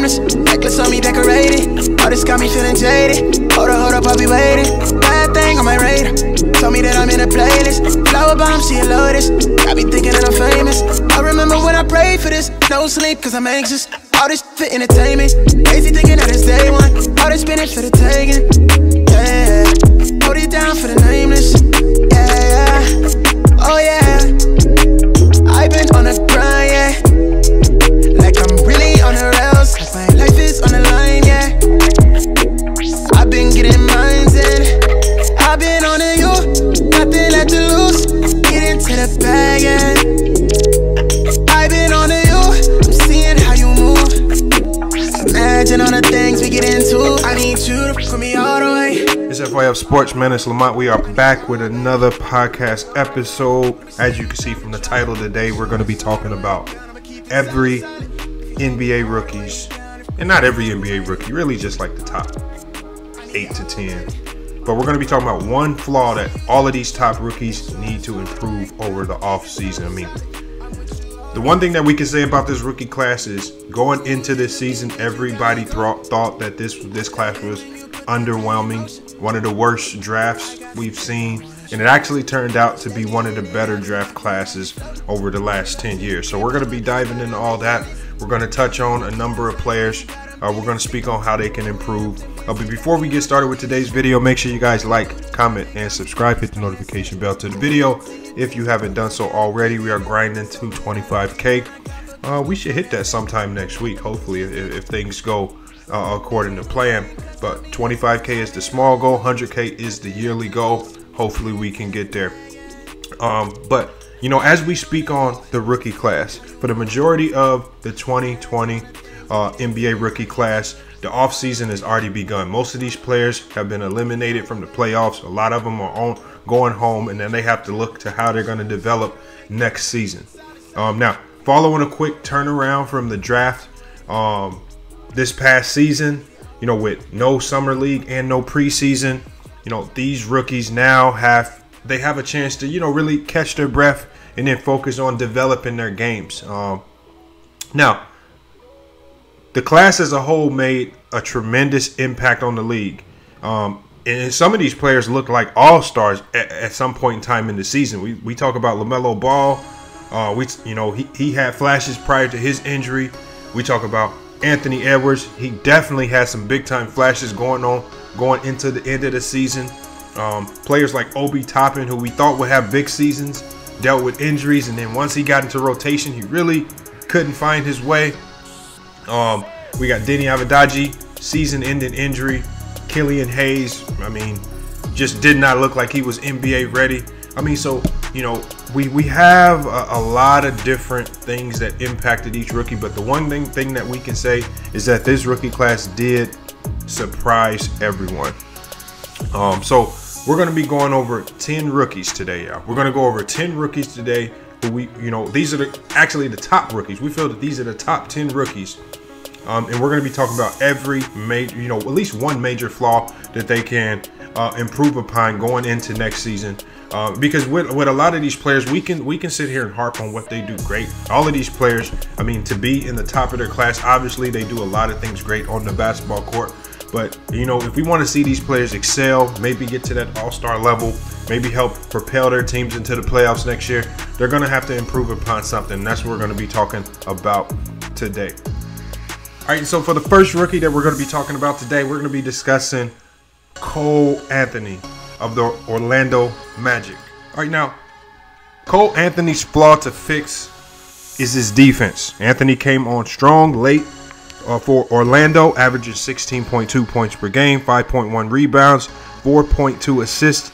famous. Necklace on me decorated. All this got me feeling jaded. Hold up, I'll be waiting. Bad thing on my radar. Told me that I'm in a playlist. Flower bomb, she a lotus. Got me thinking that I'm famous. I remember when I prayed for this. No sleep, cause I'm anxious. All this for entertainment. Crazy thinking that it's day one. All this spinach for the taking. Yeah, hold it down for the nameless. Yeah, oh yeah. I've been on a grind, yeah. Like I'm really on the rails. Like my life is on the line, yeah. I've been getting mines in. I've been on to you. Nothing left to lose. Get into the bag, yeah. I've been on to you. I'm seeing how you move. Imagine all the things we get into. I need you to put me all the way. It's FYF Sports Menace Lamont. We are back with another podcast episode. As you can see from the title today, we're going to be talking about every NBA rookies. And not every NBA rookie, really just like the top 8 to 10. But we're going to be talking about one flaw that all of these top rookies need to improve over the offseason. I mean, the one thing that we can say about this rookie class is going into this season, everybody thought that this class was underwhelming. One of the worst drafts we've seen. And it actually turned out to be one of the better draft classes over the last 10 years. So we're going to be diving into all that. We're going to touch on a number of players. We're going to speak on how they can improve. But before we get started with today's video, make sure you guys like, comment, and subscribe. Hit the notification bell to the video if you haven't done so already. We are grinding to 25K. We should hit that sometime next week, hopefully, if things go according to plan. But 25K is the small goal. 100K is the yearly goal. Hopefully we can get there. But, you know, as we speak on the rookie class, for the majority of the 2020 NBA rookie class, the offseason has already begun. Most of these players have been eliminated from the playoffs. A lot of them are going home, and then they have to look to how they're going to develop next season. Now, following a quick turnaround from the draft this past season, you know, with no summer league and no preseason, you know, these rookies now have a chance to, you know, really catch their breath and then focus on developing their games. Now, the class as a whole made a tremendous impact on the league. And some of these players look like all-stars at some point in time in the season. We talk about LaMelo Ball. He had flashes prior to his injury. We talk about Anthony Edwards. He definitely had some big-time flashes going into the end of the season. Players like Obi Toppin, who we thought would have big seasons, dealt with injuries, and then once he got into rotation, he really couldn't find his way. We got Denny Avdija, season-ending injury. Killian Hayes, I mean, just did not look like he was NBA ready. I mean, so, you know, we have a lot of different things that impacted each rookie, but the one thing that we can say is that this rookie class did surprise everyone. So we're going to be going over 10 rookies today, y'all. We're going to go over 10 rookies today. These are actually the top rookies. We feel that these are the top 10 rookies. And we're going to be talking about every major, at least one major flaw that they can improve upon going into next season. Because with a lot of these players, we can sit here and harp on what they do great. All of these players, I mean, to be in the top of their class, obviously they do a lot of things great on the basketball court. But, you know, if we want to see these players excel, maybe get to that all-star level, maybe help propel their teams into the playoffs next year, they're going to have to improve upon something. That's what we're going to be talking about today. All right, so for the first rookie that we're going to be talking about today, we're going to be discussing Cole Anthony of the Orlando Magic. All right, now, Cole Anthony's flaw to fix is his defense. Anthony came on strong late for Orlando, averaging 16.2 points per game, 5.1 rebounds, 4.2 assists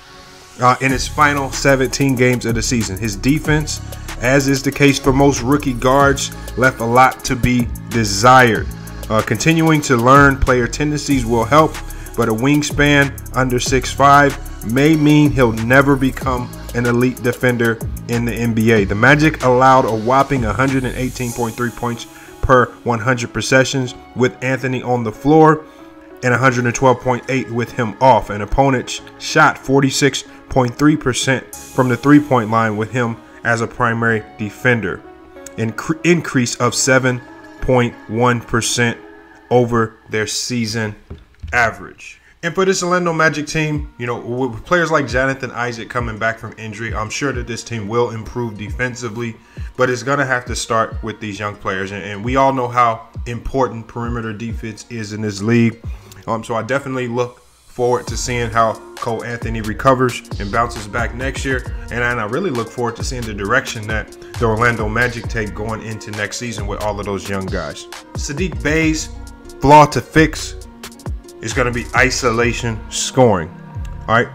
in his final 17 games of the season. His defense, as is the case for most rookie guards, left a lot to be desired. Continuing to learn player tendencies will help, but a wingspan under 6'5" may mean he'll never become an elite defender in the NBA. The Magic allowed a whopping 118.3 points per 100 possessions with Anthony on the floor and 112.8 with him off. An opponent shot 46.3% from the three-point line with him as a primary defender. Increase of 7.1% over their season average. And for this Orlando Magic team, you know, with players like Jonathan Isaac coming back from injury, I'm sure that this team will improve defensively, but it's going to have to start with these young players. And we all know how important perimeter defense is in this league. So I definitely look forward to seeing how Cole Anthony recovers and bounces back next year. And I really look forward to seeing the direction that the Orlando Magic take going into next season with all of those young guys. Saddiq Bey's flaw to fix is going to be isolation scoring. All right.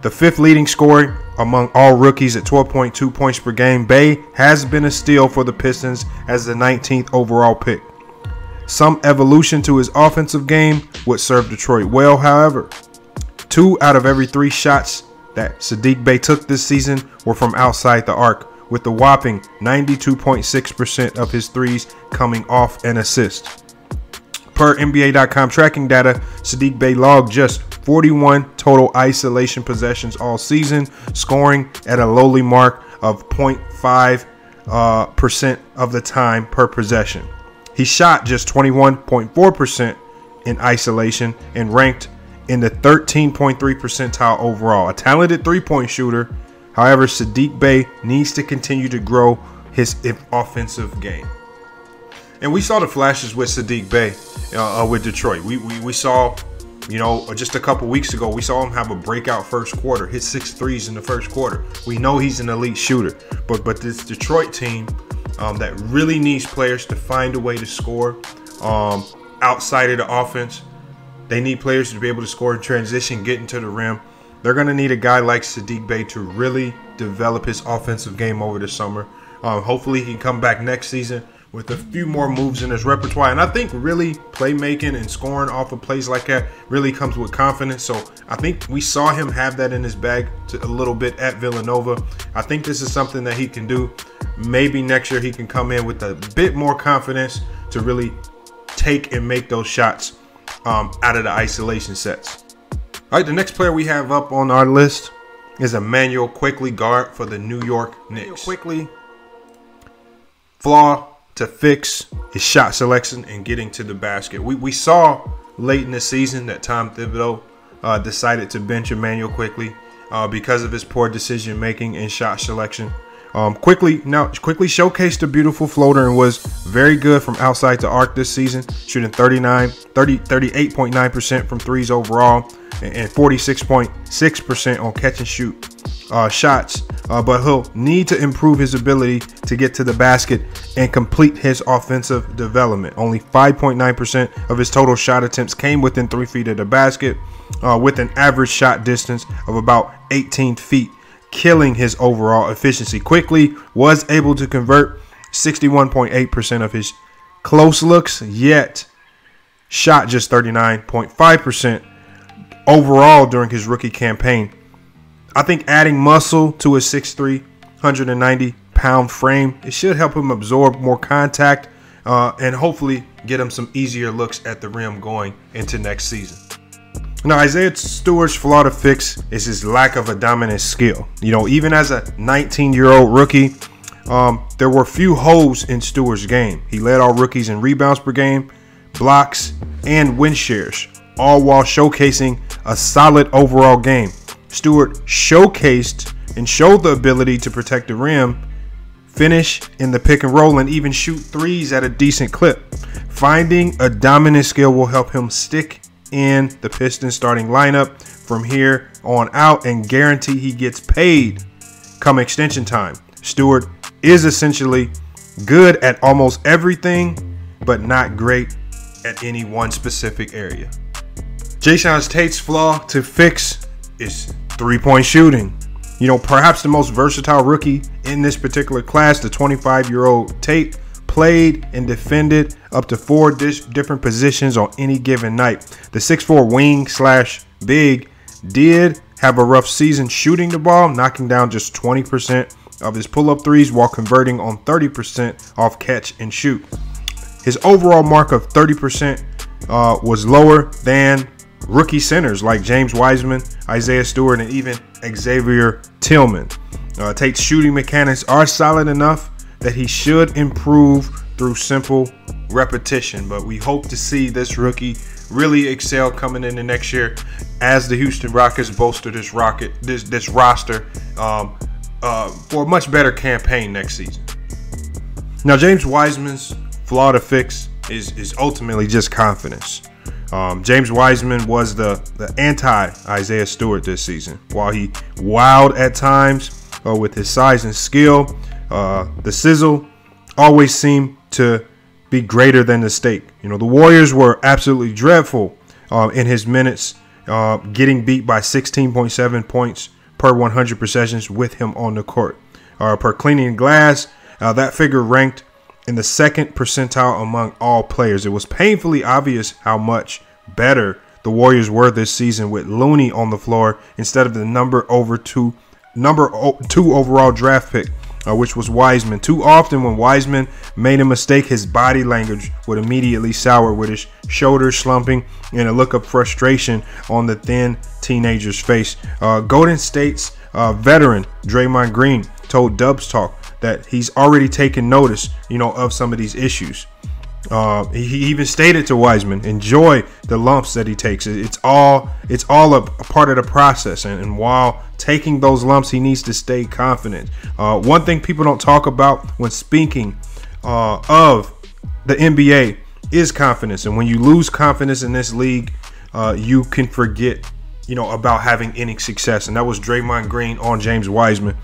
The 5th leading scorer among all rookies at 12.2 points per game. Bey has been a steal for the Pistons as the 19th overall pick. Some evolution to his offensive game would serve Detroit well, however. 2 out of every 3 shots that Saddiq Bey took this season were from outside the arc, with the whopping 92.6% of his threes coming off an assist. Per NBA.com tracking data, Saddiq Bey logged just 41 total isolation possessions all season, scoring at a lowly mark of 0.5% of the time per possession. He shot just 21.4% in isolation and ranked in the 13.3 percentile overall. A talented three-point shooter, however, Saddiq Bey needs to continue to grow his offensive game. And we saw the flashes with Saddiq Bey with Detroit. We saw, you know, just a couple weeks ago, we saw him have a breakout first quarter, hit 6 threes in the first quarter. We know he's an elite shooter, but this Detroit team that really needs players to find a way to score outside of the offense. They need players to be able to score in transition, get into the rim. They're going to need a guy like Saddiq Bey to really develop his offensive game over the summer. Hopefully he can come back next season with a few more moves in his repertoire. And I think really playmaking and scoring off of plays like that really comes with confidence. So I think we saw him have that in his bag a little bit at Villanova. I think this is something that he can do. Maybe next year he can come in with a bit more confidence to really take and make those shots out of the isolation sets. All right, the next player we have up on our list is Immanuel Quickley, guard for the New York Knicks. Quickley, flaw to fix his shot selection and getting to the basket. We saw late in the season that Tom Thibodeau decided to bench Immanuel Quickley because of his poor decision making and shot selection. Quickley showcased a beautiful floater and was very good from outside the arc this season, shooting 38.9% from threes overall and 46.6% on catch and shoot shots. But he'll need to improve his ability to get to the basket and complete his offensive development. Only 5.9% of his total shot attempts came within 3 feet of the basket, with an average shot distance of about 18 feet. Killing his overall efficiency. Quickley was able to convert 61.8% of his close looks, yet shot just 39.5% overall during his rookie campaign. I think adding muscle to his 6'3", 190-pound frame, it should help him absorb more contact and hopefully get him some easier looks at the rim going into next season. Now, Isaiah Stewart's flaw to fix is his lack of a dominant skill. You know, even as a 19-year-old rookie, there were few holes in Stewart's game. He led all rookies in rebounds per game, blocks, and win shares, all while showcasing a solid overall game. Stewart showcased and showed the ability to protect the rim, finish in the pick and roll, and even shoot threes at a decent clip. Finding a dominant skill will help him stick in the Pistons starting lineup from here on out and guarantee he gets paid come extension time. Stewart is essentially good at almost everything, but not great at any one specific area. Jae'Sean Tate's flaw to fix is three-point shooting. You know, perhaps the most versatile rookie in this particular class, the 25-year-old Tate played and defended up to 4 different positions on any given night. The 6'4" wing/big did have a rough season shooting the ball, knocking down just 20% of his pull-up threes while converting on 30% off catch and shoot. His overall mark of 30% was lower than rookie centers like James Wiseman, Isaiah Stewart, and even Xavier Tillman. Tate's shooting mechanics are solid enough that he should improve through simple repetition. But we hope to see this rookie really excel coming into next year as the Houston Rockets bolster this roster for a much better campaign next season. Now, James Wiseman's flaw to fix is ultimately just confidence. James Wiseman was the anti-Isaiah Stewart this season. While he wowed at times with his size and skill, the sizzle always seemed to be greater than the stake. You know, the Warriors were absolutely dreadful in his minutes, getting beat by 16.7 points per 100 possessions with him on the court. Per cleaning glass, that figure ranked in the second percentile among all players. It was painfully obvious how much better the Warriors were this season with Looney on the floor instead of the number two overall draft pick, which was Wiseman. Too often when Wiseman made a mistake, his body language would immediately sour, with his shoulders slumping and a look of frustration on the thin teenager's face. Golden State's veteran Draymond Green told Dubs Talk that he's already taken notice, of some of these issues. He even stated to Wiseman, enjoy the lumps that he takes. It's all a part of the process. And while taking those lumps, he needs to stay confident. One thing people don't talk about when speaking of the NBA is confidence. And when you lose confidence in this league, you can forget, about having any success. And that was Draymond Green on James Wiseman.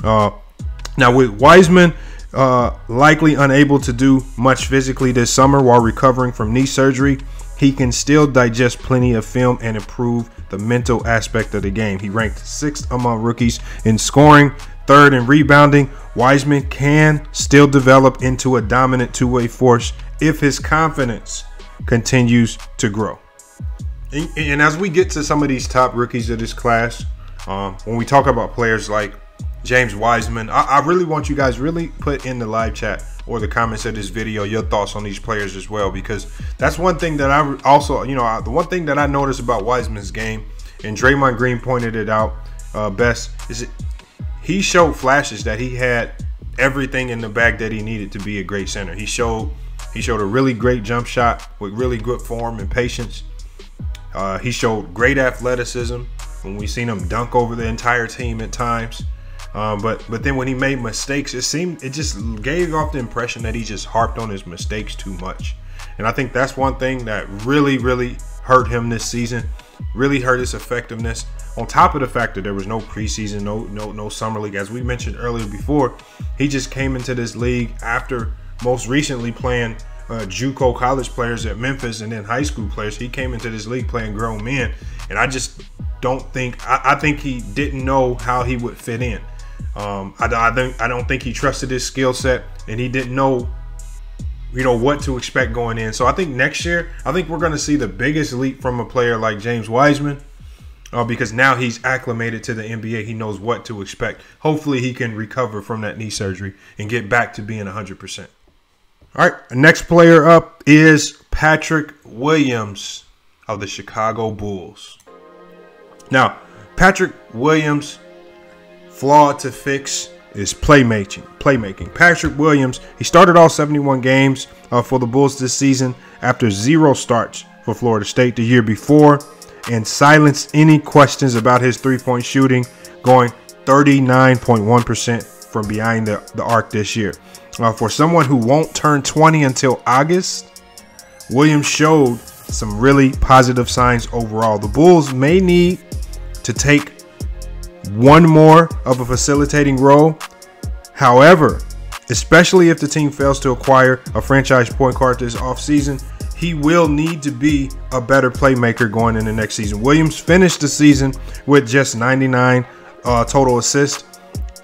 Now, with Wiseman likely unable to do much physically this summer while recovering from knee surgery, he can still digest plenty of film and improve the mental aspect of the game. He ranked 6th among rookies in scoring, 3rd in rebounding. Wiseman can still develop into a dominant two-way force if his confidence continues to grow. And as we get to some of these top rookies of this class, when we talk about players like James Wiseman, I really want you guys really put in the live chat or the comments of this video your thoughts on these players as well, because that's one thing that I also, the one thing that I noticed about Wiseman's game, and Draymond Green pointed it out best, is he showed flashes that he had everything in the bag that he needed to be a great center. He showed a really great jump shot with really good form and patience. He showed great athleticism when we seen him dunk over the entire team at times. But then when he made mistakes, it just gave off the impression that he just harped on his mistakes too much. And I think that's one thing that really hurt him this season, really hurt his effectiveness. On top of the fact that there was no preseason, no summer league, as we mentioned earlier before, he just came into this league after most recently playing JUCO college players at Memphis and then high school players. He came into this league playing grown men, and I just don't think I think he didn't know how he would fit in. I don't think he trusted his skill set, and he didn't know, what to expect going in. So I think next year, we're going to see the biggest leap from a player like James Wiseman, because now he's acclimated to the NBA. He knows what to expect. Hopefully he can recover from that knee surgery and get back to being 100%. All right, next player up is Patrick Williams of the Chicago Bulls. Now, Patrick Williams' flaw to fix is playmaking. Patrick Williams, he started all 71 games for the Bulls this season after 0 starts for Florida State the year before, and silenced any questions about his three-point shooting, going 39.1% from behind the arc this year. For someone who won't turn 20 until August, Williams showed some really positive signs overall. The Bulls may need to take one more of a facilitating role. However, especially if the team fails to acquire a franchise point guard this offseason, he will need to be a better playmaker going into next season. Williams finished the season with just 99 total assists,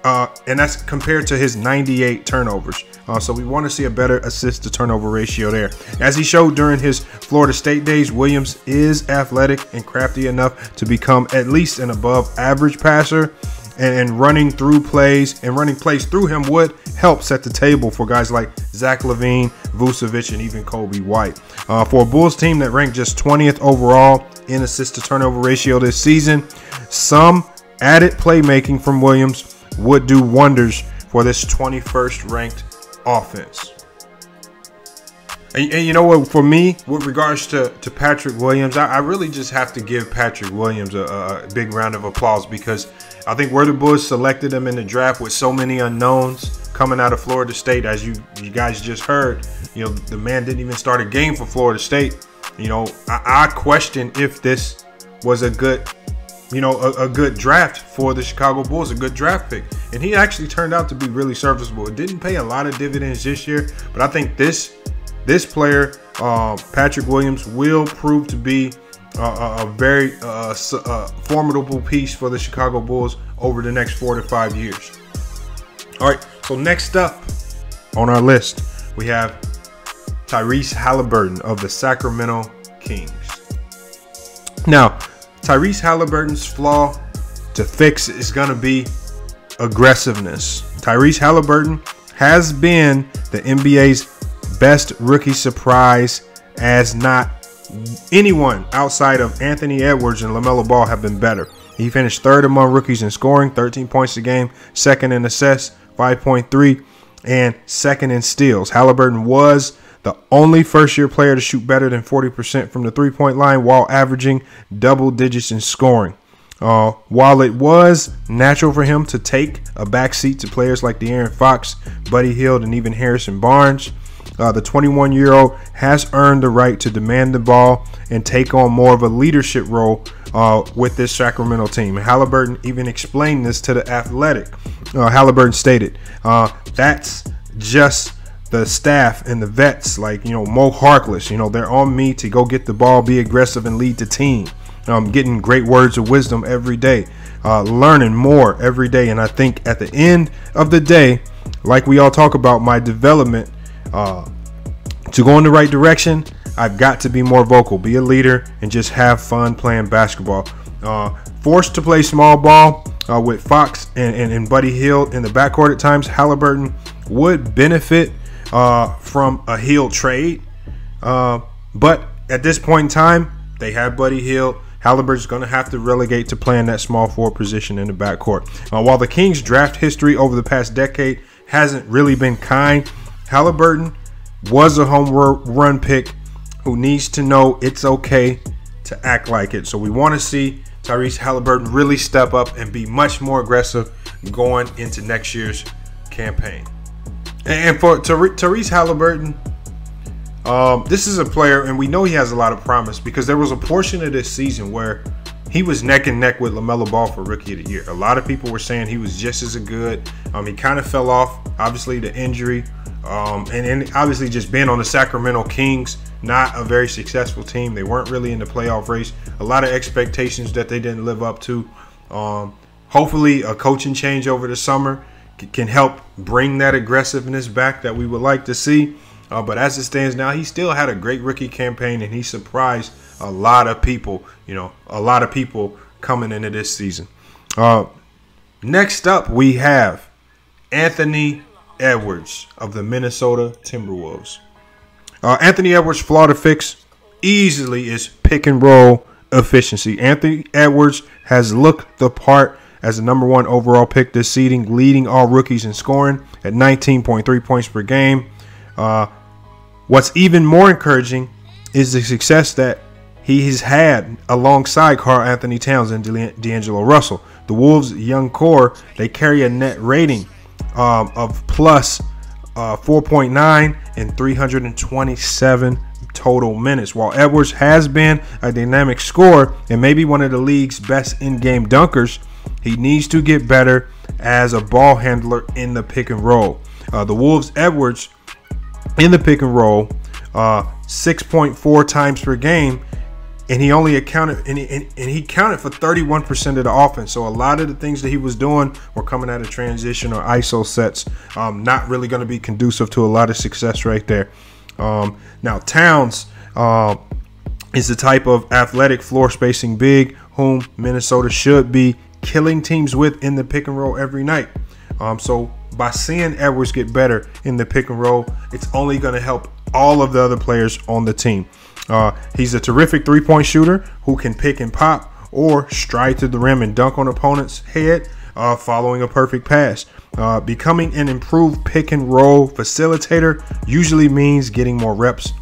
and that's compared to his 98 turnovers. So we want to see a better assist to turnover ratio there. As he showed during his Florida State days, Williams is athletic and crafty enough to become at least an above average passer, and running plays through him would help set the table for guys like Zach LaVine, Vucevic, and even Kobe White. For a Bulls team that ranked just 20th overall in assist to turnover ratio this season, some added playmaking from Williams would do wonders for this 21st ranked offense. And you know what? For me, with regards to Patrick Williams, I really just have to give Patrick Williams a big round of applause, because I think where the Bulls selected him in the draft with so many unknowns coming out of Florida State, as you guys just heard, you know, the man didn't even start a game for Florida State. You know, I question if this was a good, you know, a good draft for the Chicago Bulls, a good draft pick. And he actually turned out to be really serviceable. It didn't pay a lot of dividends this year, but I think this player, Patrick Williams, will prove to be a very formidable piece for the Chicago Bulls over the next 4 to 5 years. All right, so next up on our list, we have Tyrese Haliburton of the Sacramento Kings. Now, Tyrese Haliburton's flaw to fix is going to be aggressiveness. Tyrese Haliburton has been the NBA's best rookie surprise, as not anyone outside of Anthony Edwards and LaMelo Ball have been better. He finished third among rookies in scoring, 13 points a game, second in assists, 5.3, and second in steals. Haliburton was the only first-year player to shoot better than 40% from the three-point line while averaging double digits in scoring. While it was natural for him to take a backseat to players like De'Aaron Fox, Buddy Hield, and even Harrison Barnes, the 21-year-old has earned the right to demand the ball and take on more of a leadership role with this Sacramento team. Haliburton even explained this to The Athletic. Haliburton stated, "That's just the staff and the vets, like, you know, Mo Harkless. You know, they're on me to go get the ball, be aggressive, and lead the team. Getting great words of wisdom every day, learning more every day. And I think at the end of the day, like we all talk about, my development to go in the right direction, I've got to be more vocal, be a leader, and just have fun playing basketball." Forced to play small ball with Fox and Buddy Hield in the backcourt at times, Haliburton would benefit from a Hield trade. But at this point in time, they have Buddy Hield. Haliburton's going to have to relegate to playing that small forward position in the backcourt. While the Kings' draft history over the past decade hasn't really been kind, Haliburton was a home run pick who needs to know it's okay to act like it. So we want to see Tyrese Haliburton really step up and be much more aggressive going into next year's campaign. And for Tyrese Haliburton, this is a player, and we know he has a lot of promise, because there was a portion of this season where he was neck and neck with LaMelo Ball for Rookie of the Year. A lot of people were saying he was just as good. He kind of fell off, obviously, the injury, and obviously just being on the Sacramento Kings, not a very successful team. They weren't really in the playoff race. A lot of expectations that they didn't live up to. Hopefully, a coaching change over the summer can help bring that aggressiveness back that we would like to see. But as it stands now, he still had a great rookie campaign, and he surprised a lot of people, coming into this season. Next up, we have Anthony Edwards of the Minnesota Timberwolves. Anthony Edwards' flaw to fix easily is pick and roll efficiency. Anthony Edwards has looked the part as the number 1 overall pick this season, leading all rookies in scoring at 19.3 points per game. What's even more encouraging is the success that he has had alongside Karl Anthony Towns and D'Angelo Russell. The Wolves' young core, they carry a net rating of plus 4.9 and 327 total minutes. While Edwards has been a dynamic scorer and maybe one of the league's best in-game dunkers, he needs to get better as a ball handler in the pick and roll. The Wolves' Edwards in the pick and roll 6.4 times per game, and he only accounted and he counted for 31% of the offense. So a lot of the things that he was doing were coming out of transition or ISO sets. Not really going to be conducive to a lot of success right there. Now Towns is the type of athletic floor spacing big whom Minnesota should be killing teams with in the pick and roll every night. So by seeing Edwards get better in the pick and roll, it's only going to help all of the other players on the team. He's a terrific three-point shooter who can pick and pop or stride to the rim and dunk on opponent's head following a perfect pass. Becoming an improved pick and roll facilitator usually means getting more reps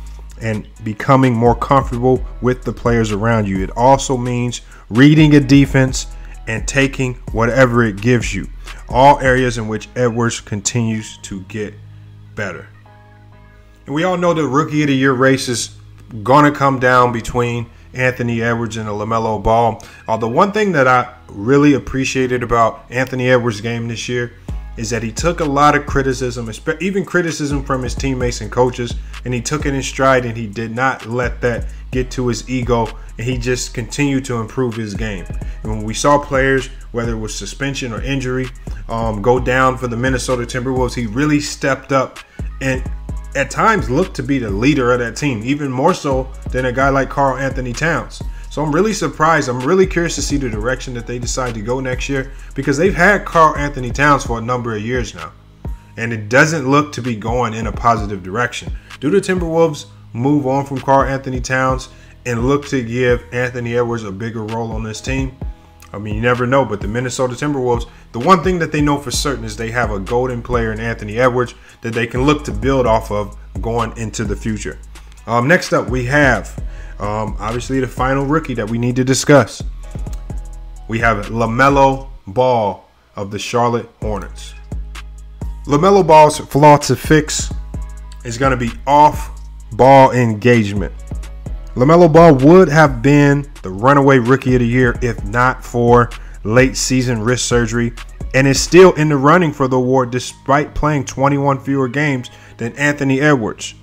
and becoming more comfortable with the players around you. It also means reading a defense and taking whatever it gives you. All areas in which Edwards continues to get better. And we all know the Rookie of the Year race is going to come down between Anthony Edwards and LaMelo Ball. The one thing that I really appreciated about Anthony Edwards' game this year is that he took a lot of criticism, even criticism from his teammates and coaches, and he took it in stride, and he did not let that get to his ego, and he just continued to improve his game. And when we saw players, whether it was suspension or injury, go down for the Minnesota Timberwolves, he really stepped up and at times looked to be the leader of that team, even more so than a guy like Karl Anthony Towns. So I'm really surprised. I'm really curious to see the direction that they decide to go next year, because they've had Karl Anthony Towns for a number of years now, and it doesn't look to be going in a positive direction. Do the Timberwolves move on from Karl Anthony Towns and look to give Anthony Edwards a bigger role on this team? I mean, you never know, but the Minnesota Timberwolves, the one thing that they know for certain is they have a golden player in Anthony Edwards that they can look to build off of going into the future. Next up, we have obviously the final rookie that we need to discuss. We have LaMelo Ball of the Charlotte Hornets. LaMelo Ball's flaw to fix is going to be off-ball engagement. LaMelo Ball would have been the runaway Rookie of the Year if not for late season wrist surgery, and is still in the running for the award despite playing 21 fewer games than Anthony Edwards.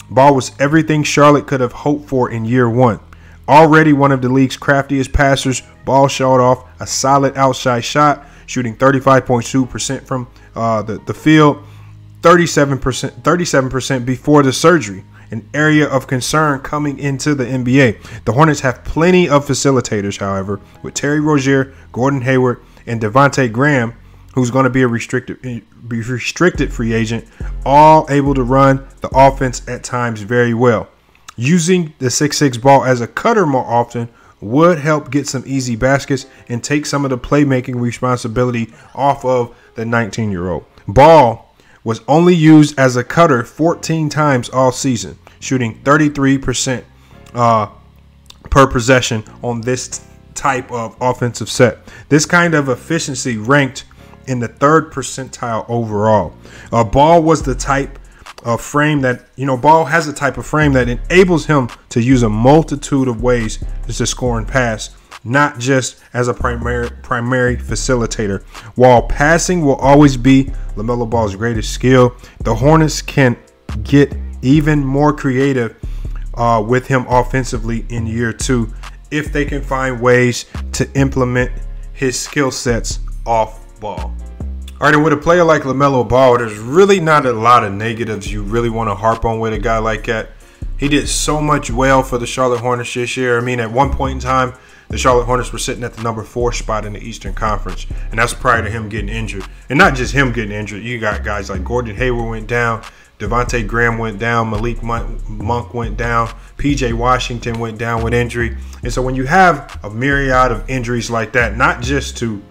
Ball was everything Charlotte could have hoped for in year one. Already one of the league's craftiest passers, Ball showed off a solid outside shot, shooting 35.2% from the field, 37% before the surgery, an area of concern coming into the NBA. The Hornets have plenty of facilitators, however, with Terry Rozier, Gordon Hayward, and Devontae Graham, who's going to be a restricted free agent, all able to run the offense at times very well. Using the 6'6" Ball as a cutter more often would help get some easy baskets and take some of the playmaking responsibility off of the 19-year-old. Ball was only used as a cutter 14 times all season, shooting 33% per possession on this type of offensive set. This kind of efficiency ranked in the 3rd percentile overall. Ball was the type of frame that, Ball has a type of frame that enables him to use a multitude of ways to score and pass, not just as a primary facilitator. While passing will always be LaMelo Ball's greatest skill, the Hornets can get even more creative with him offensively in year two if they can find ways to implement his skill sets off ball. All right, and with a player like LaMelo Ball, there's really not a lot of negatives you really want to harp on with a guy like that. He did so much well for the Charlotte Hornets this year. I mean, at one point in time, the Charlotte Hornets were sitting at the number 4 spot in the Eastern Conference, and that's prior to him getting injured. And not just him getting injured. You got guys like Gordon Hayward went down, Devontae Graham went down, Malik Monk went down, PJ Washington went down with injury. And so when you have a myriad of injuries like that, not just to,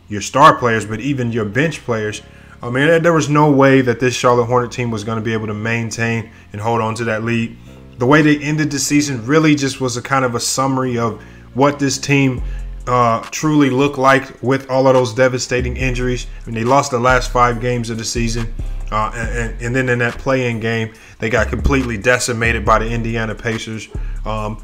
your star players, but even your bench players, I mean, there was no way that this Charlotte Hornet team was going to be able to maintain and hold on to that lead. The way they ended the season really just was a kind of a summary of what this team truly looked like with all of those devastating injuries. I mean, they lost the last 5 games of the season. And then in that play-in game, they got completely decimated by the Indiana Pacers.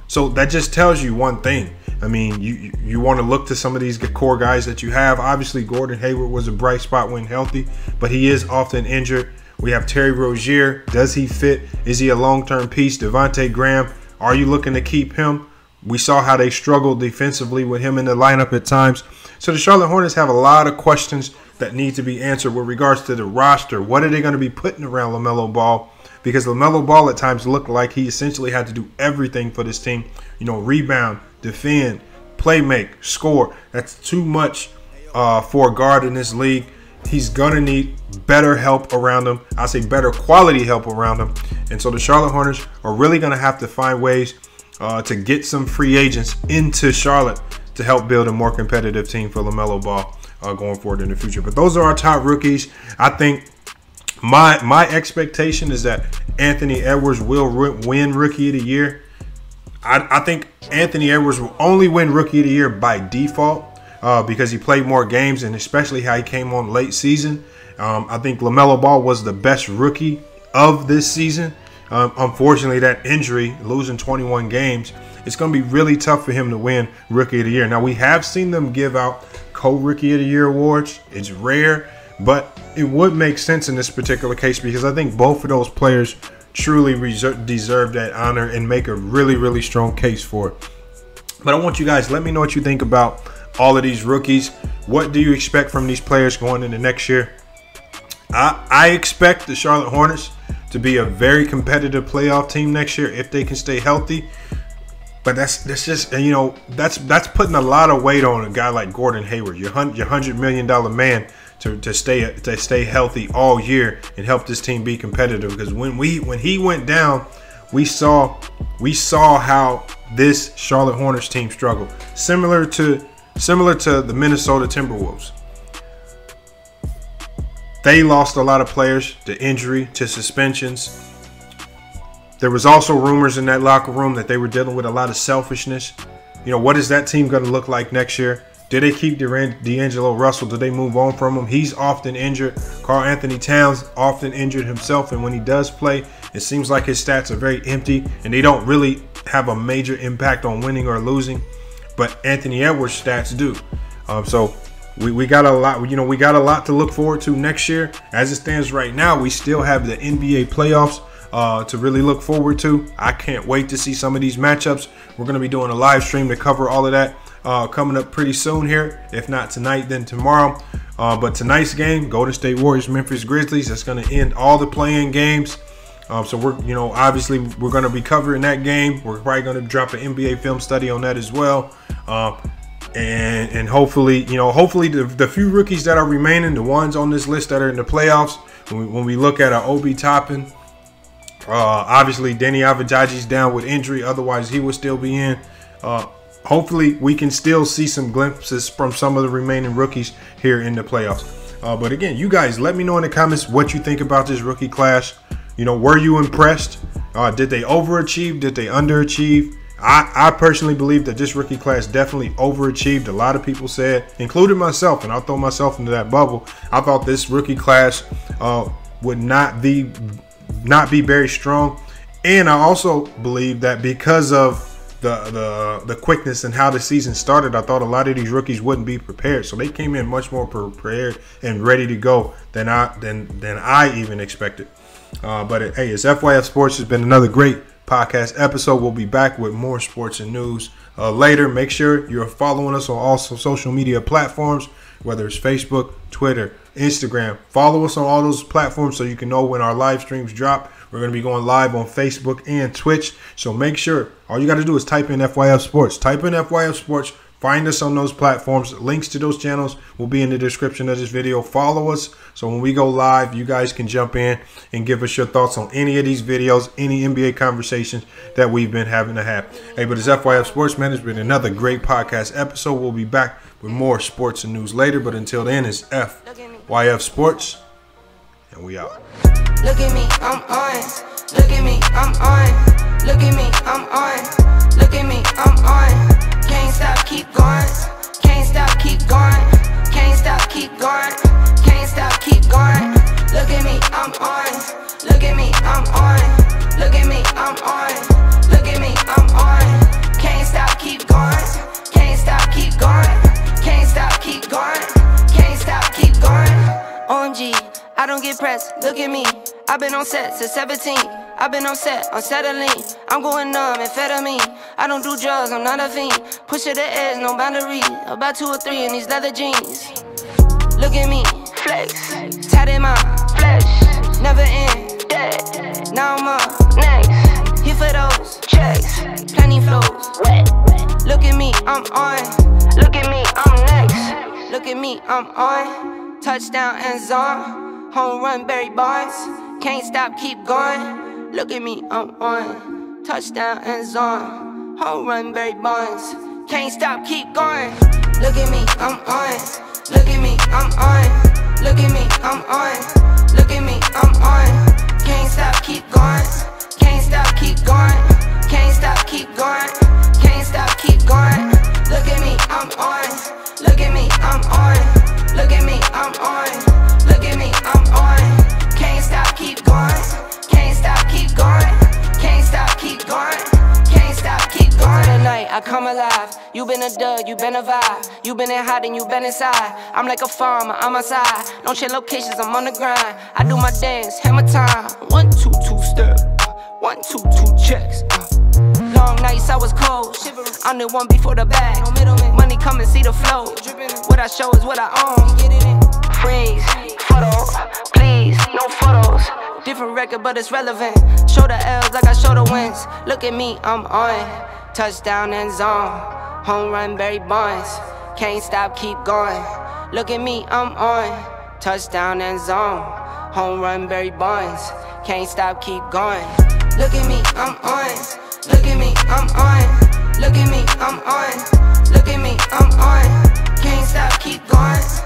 So that just tells you one thing. I mean, you want to look to some of these core guys that you have. Obviously, Gordon Hayward was a bright spot when healthy, but he is often injured. We have Terry Rozier. Does he fit? Is he a long-term piece? Devontae Graham, are you looking to keep him? We saw how they struggled defensively with him in the lineup at times. So the Charlotte Hornets have a lot of questions that need to be answered with regards to the roster. What are they going to be putting around LaMelo Ball? Because LaMelo Ball at times looked like he essentially had to do everything for this team. Rebound, defend, play make, score. That's too much for a guard in this league. He's going to need better help around him. I say better quality help around him. And so the Charlotte Hornets are really going to have to find ways to get some free agents into Charlotte to help build a more competitive team for LaMelo Ball going forward in the future. But those are our top rookies. I think my expectation is that Anthony Edwards will win Rookie of the Year. I think Anthony Edwards will only win Rookie of the Year by default because he played more games, and especially how he came on late season. I think LaMelo Ball was the best rookie of this season. Unfortunately, that injury, losing 21 games, it's going to be really tough for him to win Rookie of the Year. Now, we have seen them give out co-Rookie of the Year awards. It's rare, but it would make sense in this particular case because I think both of those players truly deserve that honor and make a really, really strong case for it. But I want you guys, let me know what you think about all of these rookies. What do you expect from these players going into next year? I expect the Charlotte Hornets to be a very competitive playoff team next year if they can stay healthy. But that's just, you know, that's putting a lot of weight on a guy like Gordon Hayward, your $100 million man, to stay healthy all year and help this team be competitive. Because when he went down, we saw how this Charlotte Hornets team struggled, similar to the Minnesota Timberwolves. They lost a lot of players to injury, to suspensions. There was also rumors in that locker room that they were dealing with a lot of selfishness. You know, what is that team going to look like next year? Do they keep D'Angelo Russell? Do they move on from him? He's often injured. Karl Anthony Towns often injured himself, and when he does play, it seems like his stats are very empty, and they don't really have a major impact on winning or losing. But Anthony Edwards' stats do. So we got a lot. You know, we got a lot to look forward to next year. As it stands right now, we still have the NBA playoffs to really look forward to. I can't wait to see some of these matchups. We're going to be doing a live stream to cover all of that coming up pretty soon here. If not tonight, then tomorrow. But tonight's game, Golden State Warriors, Memphis Grizzlies, that's going to end all the play-in games. So we're, you know, obviously we're going to be covering that game. We're probably going to drop an NBA film study on that as well. And hopefully, you know, the few rookies that are remaining, the ones on this list that are in the playoffs, when we look at Obi Toppin, obviously Denny Avdijaji's down with injury, otherwise he would still be in. Hopefully we can still see some glimpses from some of the remaining rookies here in the playoffs. But again, you guys, let me know in the comments what you think about this rookie class. You know, were you impressed? Did they overachieve? Did they underachieve? I personally believe that this rookie class definitely overachieved. A lot of people said, including myself, and I'll throw myself into that bubble, I thought this rookie class would not be very strong. And I also believe that because of the quickness and how the season started, I thought a lot of these rookies wouldn't be prepared. So they came in much more prepared and ready to go than I even expected. But hey, it's FYF Sports. It's been another great podcast episode. We'll be back with more sports and news later. Make sure you're following us on all social media platforms, whether it's Facebook, Twitter, Instagram. Follow us on all those platforms so you can know when our live streams drop. We're going to be going live on Facebook and Twitch. So make sure, all you got to do is type in FYF Sports. Type in FYF Sports. Find us on those platforms. Links to those channels will be in the description of this video. Follow us so when we go live, you guys can jump in and give us your thoughts on any of these videos, any NBA conversations that we've been having to have. Hey, but it's FYF Sports, man. It's been another great podcast episode. We'll be back with more sports and news later. But until then, it's FYF Sports, and we out. Look at me, I'm on. Look at me, I'm on. Look at me, I'm on. Look at me, I'm on. Can't stop, keep going. Can't stop, keep going. Can't stop, keep going. Can't stop, keep going. Look at me, I'm on. Look at me, I'm on. Look at me, I'm on. Look at me, I'm on. Can't stop, keep going. Can't stop, keep going. Can't stop, keep going. Can't stop, keep going. OMG, I don't get pressed. Look at me. I've been on set since 17. I've been on set, on settling. I'm going numb, amphetamine. I don't do drugs, I'm not a fiend. Push to the edge, no boundary. About 2 or 3 in these leather jeans. Look at me, flex. Tatted in my flesh. Never end, dead. Now I'm up, next. Here for those checks. Plenty flows, wet. Look at me, I'm on. Look at me, I'm next. Look at me, I'm on. Touchdown and zone. Home run, Barry Bonds. Can't stop, keep going. Look at me, I'm on. Touchdown and zone. Home run, Barry Bonds. Can't stop, keep going. Look at me, I'm on. Look at me, I'm on. Look at me, I'm on. Look at me, I'm on. Can't stop, keep going. Can't stop, keep going. Can't stop, keep going. Can't stop, keep going. Look at me, I'm on. Look at me, I'm on. Look at me, I'm on. Look at me, I'm on. Can't stop, keep going. Can't stop, keep going. Can't stop, keep going. Can't stop, keep going. Tonight I come alive. You been a dud, you been a vibe. You been in hiding, you been inside. I'm like a farmer, I'm outside. Don't change locations, I'm on the grind. I do my dance, hammer time. 1, 2, 2 step. 1, 2, 2 checks. Long nights I was cold. I'm the one before the bag. Money come and see the flow. What I show is what I own. Freeze, photo, please, no photos. Different record, but it's relevant. Show the L's, I got shoulder wins. Look at me, I'm on. Touchdown and zone. Home run, Barry Bonds. Can't stop, keep going. Look at me, I'm on. Touchdown and zone. Home run, Barry Bonds. Can't stop, keep going. Look at me, I'm on. Look at me, I'm on. Look at me, I'm on. Look at me, I'm on. Can't stop, keep going.